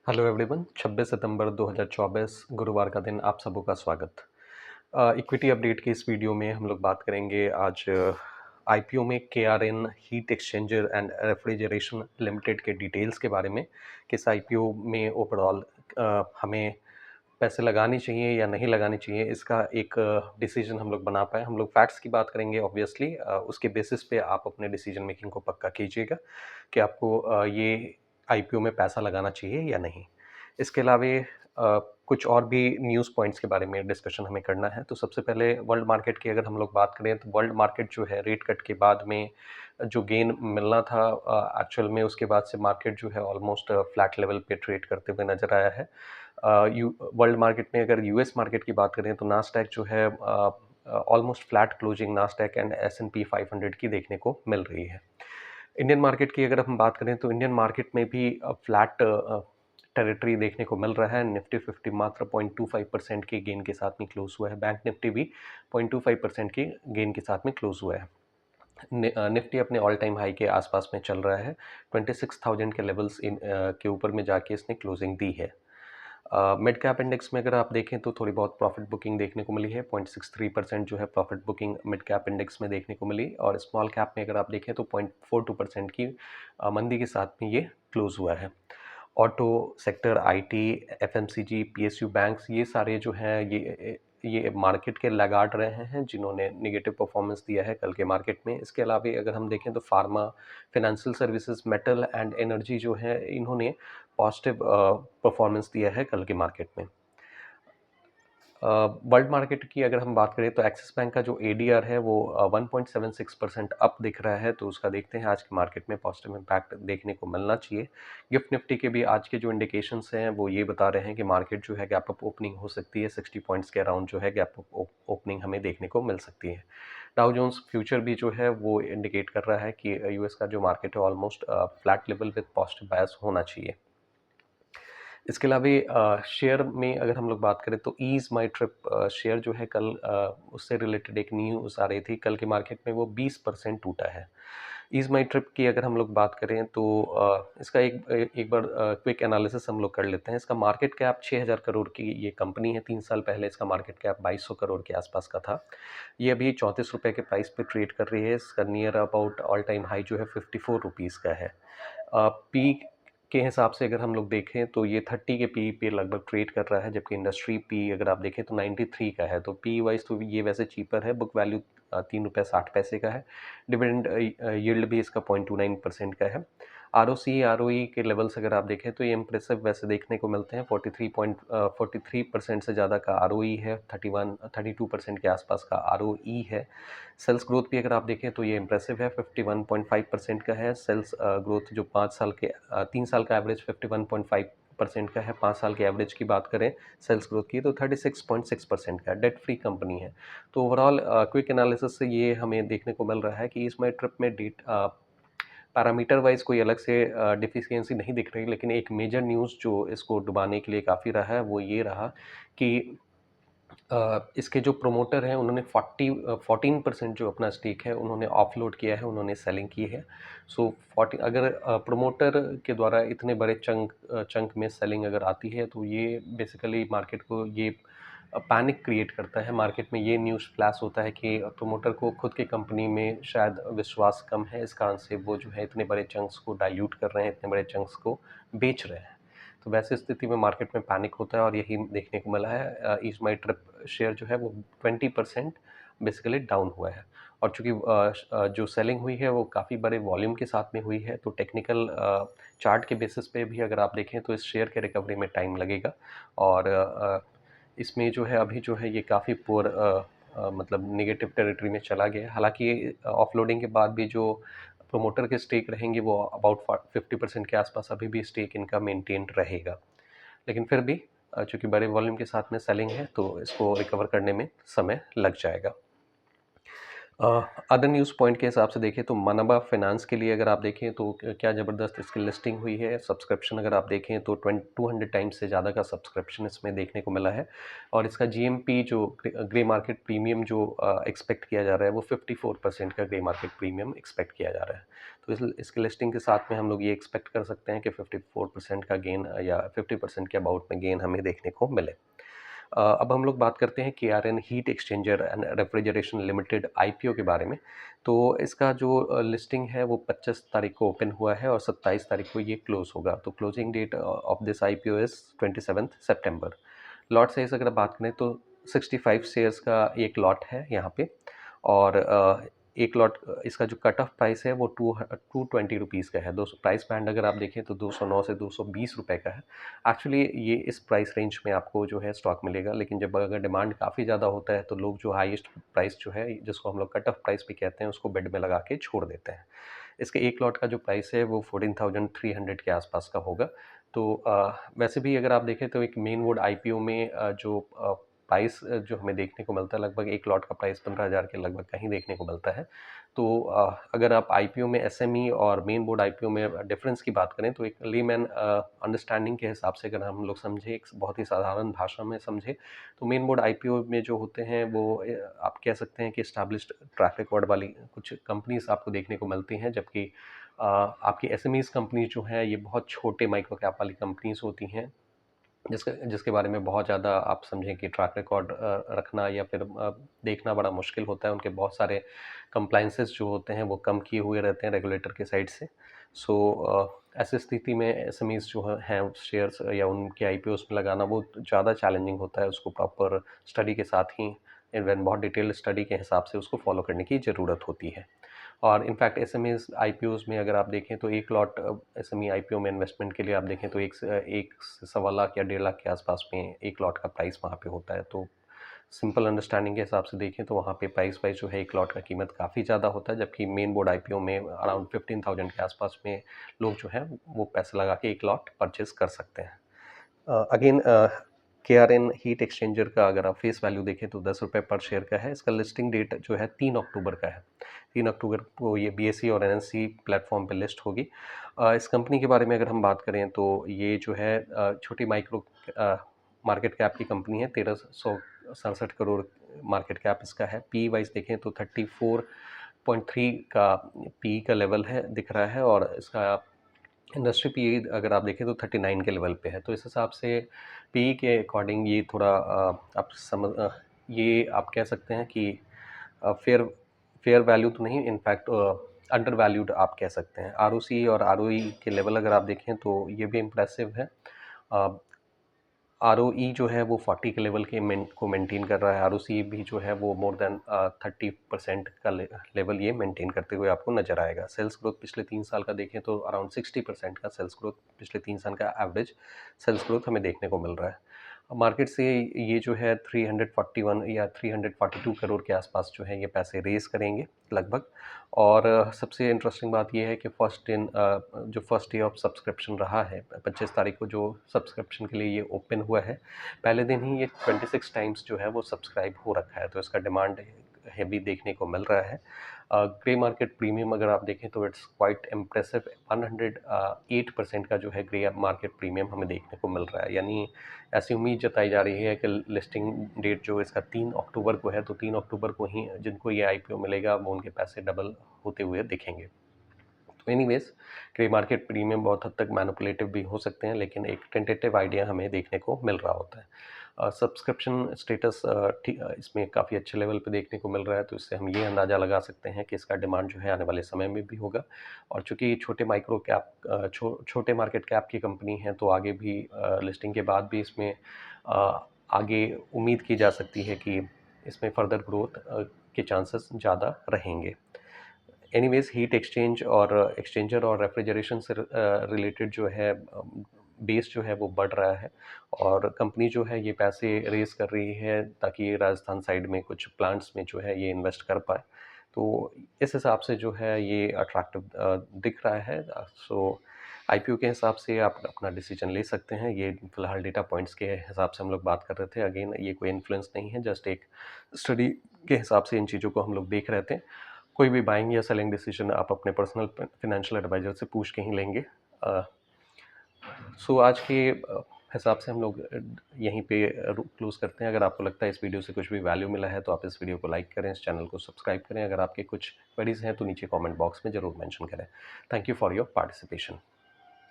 Hello everyone, 26 सितंबर 2024 गुरुवार का दिन आप सबों का स्वागत। इक्विटी अपडेट की इस वीडियो में हम लोग बात करेंगे आज आईपीओ में KRN heat exchanger and refrigeration limited के डिटेल्स के बारे में। किस आईपीओ में ओवरऑल हमें पैसे लगानी चाहिए या नहीं लगानी चाहिए, इसका एक डिसीजन हम लोग बना पाए। हम लोग फैक्ट्स की बात करेंगे ऑब्वियसली, उसके बेसिस पे आप अपने डिसीजन मेकिंग को पक्का कीजिएगा कि आपको ये आईपीओ में पैसा लगाना चाहिए या नहीं। इसके अलावे कुछ और भी न्यूज़ पॉइंट्स के बारे में डिस्कशन हमें करना है। तो सबसे पहले वर्ल्ड मार्केट की अगर हम लोग बात करें तो वर्ल्ड मार्केट जो है रेट कट के बाद में जो गेन मिलना था एक्चुअल में, उसके बाद से मार्केट जो है ऑलमोस्ट फ्लैट लेवल पे ट्रेड करते हुए नजर आया है। वर्ल्ड मार्केट में अगर यूएस मार्केट की बात करें तो नास्डैक जो है almost flat closing Nasdaq and S&P 500 की देखने को मिल रही है। इंडियन मार्केट की अगर हम बात करें तो इंडियन मार्केट में भी फ्लैट टेरिटरी देखने को मिल रहा है। निफ्टी 50 मात्र 0.25% के गेन के साथ में क्लोज हुआ है। बैंक निफ्टी भी 0.25% की गेन के साथ में क्लोज हुआ है। निफ्टी अपने ऑल टाइम हाई के आसपास में चल रहा है। 26,000 के लेवल्स के ऊपर में जाके इसने क्लोजिंग दी है। मिड कैप इंडेक्स में अगर आप देखें तो थोड़ी बहुत प्रॉफिट बुकिंग देखने को मिली है। 0.63% जो है profit booking mid cap index में देखने को मिली, और स्मॉल कैप में अगर आप देखें तो 0.42% की मंदी के साथ में ये क्लोज हुआ है। Auto sector, IT, FMCG, PSU banks, ये सारे जो हैं ये मार्केट के लैगार्ड रहे हैं जिन्होंने नेगेटिव परफॉर्मेंस दिया है कल के मार्केट में। इसके अलावा अगर हम देखें तो pharma, financial services, metal and energy जो है इन्होंने पॉजिटिव परफॉर्मेंस दिया है कल के मार्केट में। वर्ल्ड मार्केट की अगर हम बात करें तो एक्सिस बैंक का जो एडीआर है वो 1.76% अप दिख रहा है, तो उसका देखते हैं आज के मार्केट में पॉजिटिव इम्पैक्ट देखने को मिलना चाहिए। गिफ्ट निफ्टी के भी आज के जो इंडिकेशंस हैं वो ये बता रहे हैं कि मार्केट जो है गैप अप ओपनिंग हो सकती है। 60 पॉइंट्स के अराउंड जो है गैप अप ओपनिंग हमें देखने को मिल सकती है। डाउ जोन्स फ्यूचर भी जो है वो इंडिकेट कर रहा है कि यूएस का जो मार्केट है almost flat level with positive bias होना चाहिए। इसके अलावा शेयर में अगर हम लोग बात करें तो ईज़ माई ट्रिप शेयर जो है कल उससे रिलेटेड एक न्यूज़ आ रही थी। कल के मार्केट में वो 20% टूटा है। ईज़ माई ट्रिप की अगर हम लोग बात करें तो इसका एक बार क्विक एनालिसिस हम लोग कर लेते हैं। इसका मार्केट कैप 6,000 करोड़ की ये कंपनी है। 3 साल पहले इसका मार्केट कैप 2,200 करोड़ के आसपास का था। ये अभी 34 रुपये के प्राइस पे ट्रेड कर रही है। इसका near about all time high जो है 54 रुपीज़ का है। पी के हिसाब से अगर हम लोग देखें तो ये 30 के पी पे लगभग ट्रेड कर रहा है, जबकि इंडस्ट्री पी अगर आप देखें तो 93 का है। तो पी वाइज तो ये वैसे चीपर है। बुक वैल्यू 3 रुपये 60 पैसे का है। डिविडेंड यील्ड भी इसका 0.29% का है। ROC ROE के लेवल्स अगर आप देखें तो ये इंप्रेसिव वैसे देखने को मिलते हैं। 43% से ज़्यादा का ROE है। 32% के आसपास का ROE है। सेल्स ग्रोथ भी अगर आप देखें तो ये इंप्रेसिव है। 51.5% का है सेल्स ग्रोथ, जो 3 साल का एवरेज 51.5% का है। 5 साल के एवरेज की बात करें सेल्स ग्रोथ की तो 36.6% का है। डेट फ्री कंपनी है। तो ओवरऑल क्विक एनालिसिस से ये हमें देखने को मिल रहा है कि इसमें ट्रिप में डेट पैरामीटर वाइज कोई अलग से डिफिशियंसी नहीं दिख रही, लेकिन एक मेजर न्यूज़ जो इसको डुबाने के लिए काफ़ी रहा है वो ये रहा कि इसके जो प्रोमोटर हैं उन्होंने 14% जो अपना स्टेक है उन्होंने ऑफलोड किया है, उन्होंने सेलिंग की है। सो 40 अगर प्रोमोटर के द्वारा इतने बड़े चंक में सेलिंग अगर आती है तो ये बेसिकली मार्केट को ये पैनिक क्रिएट करता है। मार्केट में ये न्यूज़ फ्लैश होता है कि प्रोमोटर को खुद की कंपनी में शायद विश्वास कम है, इस कारण से वो जो है इतने बड़े चंक्स को डाइल्यूट कर रहे हैं, इतने बड़े चंक्स को बेच रहे हैं। तो वैसे स्थिति में मार्केट में पैनिक होता है और यही देखने को मिला है। ईज माई ट्रिप शेयर जो है वो 20% बेसिकली डाउन हुआ है। और चूंकि जो सेलिंग हुई है वो काफ़ी बड़े वॉल्यूम के साथ में हुई है, तो टेक्निकल चार्ट के बेसिस पे भी अगर आप देखें तो इस शेयर के रिकवरी में टाइम लगेगा। और इसमें जो है अभी जो है ये काफ़ी पुअर मतलब नेगेटिव टेरिटरी में चला गया है। हालांकि ऑफलोडिंग के बाद भी जो प्रोमोटर के स्टेक रहेंगे वो अबाउट 50% के आसपास अभी भी स्टेक इनका मेंटेन रहेगा। लेकिन फिर भी चूंकि बड़े वॉल्यूम के साथ में सेलिंग है तो इसको रिकवर करने में समय लग जाएगा। अदर न्यूज़ पॉइंट के हिसाब से देखें तो मनाबा फाइनेंस के लिए अगर आप देखें तो क्या ज़बरदस्त इसकी लिस्टिंग हुई है। सब्सक्रिप्शन अगर आप देखें तो 200 टाइम्स से ज़्यादा का सब्सक्रिप्शन इसमें देखने को मिला है। और इसका जीएमपी जो ग्रे मार्केट प्रीमियम जो एक्सपेक्ट किया जा रहा है वो 54% का ग्रे मार्केट प्रीमियम एक्सपेक्ट किया जा रहा है। तो इसके लिस्टिंग के साथ में हम लोग ये एक्सपेक्ट कर सकते हैं कि 54% का गेन या 50% के अबाउट में गेन हमें देखने को मिले। अब हम लोग बात करते हैं KRN heat exchanger and refrigeration limited IPO के बारे में। तो इसका जो लिस्टिंग है वो 25 तारीख को ओपन हुआ है और 27 तारीख को ये क्लोज होगा। तो closing date of this IPO is 27 सितंबर। लॉट साइज़ अगर बात करें तो 65 शेयर्स का एक लॉट है यहाँ पे, और एक लॉट इसका जो कट ऑफ प्राइस है वो 220 रुपीज़ का है। दो प्राइस बैंड अगर आप देखें तो 209 से 220 रुपए का है। एक्चुअली ये इस प्राइस रेंज में आपको जो है स्टॉक मिलेगा, लेकिन जब अगर डिमांड काफ़ी ज़्यादा होता है तो लोग जो हाईएस्ट प्राइस जो है, जिसको हम लोग कट ऑफ प्राइस भी कहते हैं, उसको बिड में लगा के छोड़ देते हैं। इसके एक लॉट का जो प्राइस है वो 14,300 के आसपास का होगा। तो वैसे भी अगर आप देखें तो एक मेन बोर्ड IPO में जो प्राइस जो हमें देखने को मिलता है, लगभग एक लॉट का प्राइस 15,000 के लगभग कहीं देखने को मिलता है। तो अगर आप IPO में SME और मेन बोर्ड IPO में डिफरेंस की बात करें तो एक लेमैन अंडरस्टैंडिंग के हिसाब से अगर हम लोग समझें, एक बहुत ही साधारण भाषा में समझें, तो मेन बोर्ड IPO में जो होते हैं वो आप कह सकते हैं कि इस्टेब्लिश्ड ट्रैक रिकॉर्ड वाली कुछ कंपनीज आपको देखने को मिलती हैं, जबकि आपकी SMEs कंपनीज जो हैं ये बहुत छोटे माइक्रो कैप वाली कंपनीज होती हैं, जिसके बारे में बहुत ज़्यादा आप समझें कि ट्रैक रिकॉर्ड रखना या फिर देखना बड़ा मुश्किल होता है। उनके बहुत सारे कंप्लाइंसेस जो होते हैं वो कम किए हुए रहते हैं रेगुलेटर के साइड से। सो ऐसी स्थिति में SMEs जो हैं शेयर्स या उनके IPOs में लगाना वो ज़्यादा चैलेंजिंग होता है। उसको प्रॉपर स्टडी के साथ ही, इवन बहुत डिटेल्ड स्टडी के हिसाब से उसको फॉलो करने की ज़रूरत होती है। और इनफैक्ट SMEs IPOs में अगर आप देखें तो एक लॉट SME IPO में इन्वेस्टमेंट के लिए आप देखें तो एक से सवा लाख या 1.5 लाख के आसपास में एक लॉट का प्राइस वहाँ पे होता है। तो सिंपल अंडरस्टैंडिंग के हिसाब से देखें तो वहाँ पे प्राइस वाइज जो है एक लॉट का कीमत काफ़ी ज़्यादा होता है, जबकि मेन बोर्ड IPO में अराउंड 15,000 के आसपास में लोग जो है वो पैसे लगा के एक लॉट परचेज कर सकते हैं। अगेन KRN हीट एक्सचेंजर का अगर आप फेस वैल्यू देखें तो 10 रुपये पर शेयर का है। इसका लिस्टिंग डेट जो है 3 अक्टूबर का है। 3 अक्टूबर को ये BSE और NSE प्लेटफॉर्म पे लिस्ट होगी। इस कंपनी के बारे में अगर हम बात करें तो ये जो है छोटी माइक्रो मार्केट कैप की कंपनी है। 1367 करोड़ मार्केट कैप इसका है। PE वाइज देखें तो 34.3 का PE का लेवल है दिख रहा है, और इसका इंडस्ट्री पीई अगर आप देखें तो 39 के लेवल पे है। तो इस हिसाब से पीई के अकॉर्डिंग ये थोड़ा ये आप कह सकते हैं कि फेयर फेयर वैल्यू तो नहीं, इनफैक्ट अंडर वैल्यूड आप कह सकते हैं। ROC और ROE के लेवल अगर आप देखें तो ये भी इम्प्रेसिव है। ROE जो है वो 40 के लेवल के को मेंटेन कर रहा है। ROC भी जो है वो मोर देन 30% का लेवल ये मेंटेन करते हुए आपको नजर आएगा। सेल्स ग्रोथ पिछले 3 साल का देखें तो अराउंड 60% का सेल्स ग्रोथ पिछले 3 साल का एवरेज सेल्स ग्रोथ हमें देखने को मिल रहा है। मार्केट से ये जो है 341 या 342 करोड़ के आसपास जो है ये पैसे रेज करेंगे लगभग। और सबसे इंटरेस्टिंग बात ये है कि जो फर्स्ट डे ऑफ सब्सक्रिप्शन रहा है 25 तारीख को, जो सब्सक्रिप्शन के लिए ये ओपन हुआ है, पहले दिन ही ये 26 टाइम्स जो है वो सब्सक्राइब हो रखा है। तो इसका डिमांड हैवी देखने को मिल रहा है। ग्रे मार्केट प्रीमियम अगर आप देखें तो इट्स क्वाइट इम्प्रेसिव। 108% का जो है ग्रे मार्केट प्रीमियम हमें देखने को मिल रहा है। यानी ऐसी उम्मीद जताई जा रही है कि लिस्टिंग डेट जो इसका 3 अक्टूबर को है, तो 3 अक्टूबर को ही जिनको ये IPO मिलेगा वो उनके पैसे डबल होते हुए दिखेंगे। तो एनीवेज, ग्रे मार्केट प्रीमियम बहुत हद तक मैनिपुलेटिव भी हो सकते हैं, लेकिन एक टेंटेटिव आइडिया हमें देखने को मिल रहा होता है। सब्सक्रिप्शन स्टेटस इसमें काफ़ी अच्छे लेवल पे देखने को मिल रहा है, तो इससे हम ये अंदाज़ा लगा सकते हैं कि इसका डिमांड जो है आने वाले समय में भी होगा। और चूँकि छोटे माइक्रो कैप छोटे मार्केट कैप की कंपनी है, तो आगे भी लिस्टिंग के बाद भी इसमें आगे उम्मीद की जा सकती है कि इसमें फर्दर ग्रोथ के चांसेस ज़्यादा रहेंगे। एनीवेज, हीट एक्सचेंजर और रेफ्रिजरेशन से रिलेटेड जो है बेस जो है वो बढ़ रहा है, और कंपनी जो है ये पैसे रेज कर रही है ताकि राजस्थान साइड में कुछ प्लांट्स में जो है ये इन्वेस्ट कर पाए। तो इस हिसाब से जो है ये अट्रैक्टिव दिख रहा है। सो IPO के हिसाब से आप अपना डिसीजन ले सकते हैं। ये फिलहाल डेटा पॉइंट्स के हिसाब से हम लोग बात कर रहे थे। अगेन, ये कोई इन्फ्लुएंस नहीं है, जस्ट एक स्टडी के हिसाब से इन चीज़ों को हम लोग देख रहे थे। कोई भी बाइंग या सेलिंग डिसीजन आप अपने पर्सनल फाइनेंशियल एडवाइजर से पूछ के ही लेंगे। सो आज के हिसाब से हम लोग यहीं पे क्लोज़ करते हैं। अगर आपको लगता है इस वीडियो से कुछ भी वैल्यू मिला है तो आप इस वीडियो को लाइक करें, इस चैनल को सब्सक्राइब करें। अगर आपके कुछ क्वेरीज़ हैं तो नीचे कमेंट बॉक्स में ज़रूर मेंशन करें। Thank you for your participation.